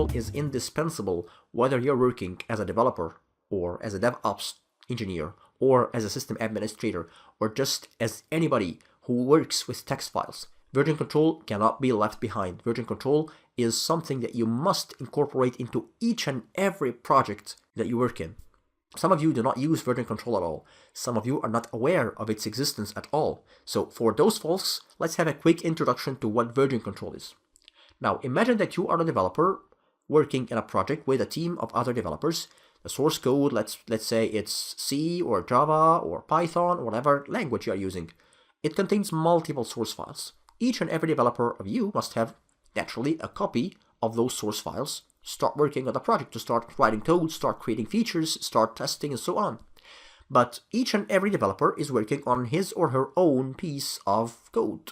control is indispensable whether you're working as a developer or as a DevOps engineer or as a system administrator or just as anybody who works with text files. Version control cannot be left behind. Version control is something that you must incorporate into each and every project that you work in. Some of you do not use version control at all. Some of you are not aware of its existence at all. So for those folks, let's have a quick introduction to what version control is. Now imagine that you are a developer working in a project with a team of other developers. The source code, let's say it's C or Java or Python or whatever language you are using. It contains multiple source files. Each and every developer of you must have, naturally, a copy of those source files. Start working on the project, to start writing code, start creating features, start testing, and so on. But each and every developer is working on his or her own piece of code.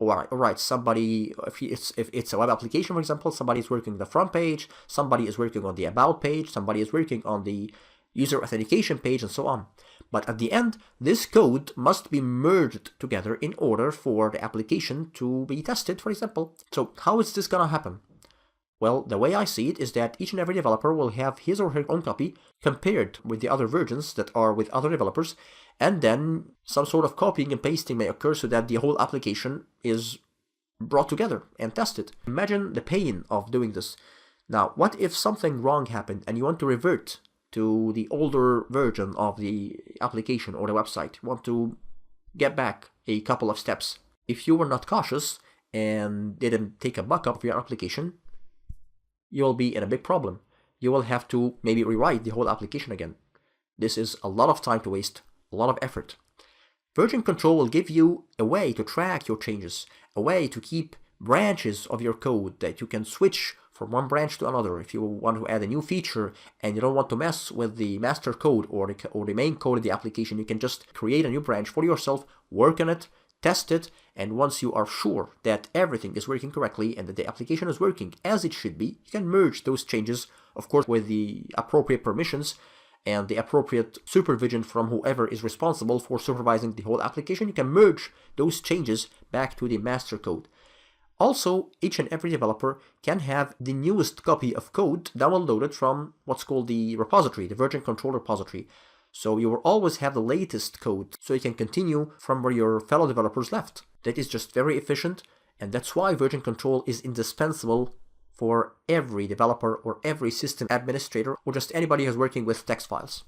Alright, somebody, if it's a web application, for example, somebody is working on the front page, somebody is working on the about page, somebody is working on the user authentication page, and so on. But at the end, this code must be merged together in order for the application to be tested, for example. So how is this gonna happen? Well, the way I see it is that each and every developer will have his or her own copy compared with the other versions that are with other developers, and then some sort of copying and pasting may occur so that the whole application is brought together and tested. Imagine the pain of doing this. Now, what if something wrong happened and you want to revert to the older version of the application or the website? You want to get back a couple of steps. If you were not cautious and didn't take a backup of your application, you'll be in a big problem. You will have to maybe rewrite the whole application again. This is a lot of time to waste, a lot of effort. Version control will give you a way to track your changes, a way to keep branches of your code that you can switch from one branch to another. If you want to add a new feature and you don't want to mess with the master code or the main code of the application, you can just create a new branch for yourself, work on it, test it, and once you are sure that everything is working correctly and that the application is working as it should be, you can merge those changes, of course, with the appropriate permissions and the appropriate supervision from whoever is responsible for supervising the whole application. You can merge those changes back to the master code. Also, each and every developer can have the newest copy of code downloaded from what's called the repository, the version control repository. So you will always have the latest code, so you can continue from where your fellow developers left. That is just very efficient, and that's why version control is indispensable for every developer or every system administrator or just anybody who's working with text files.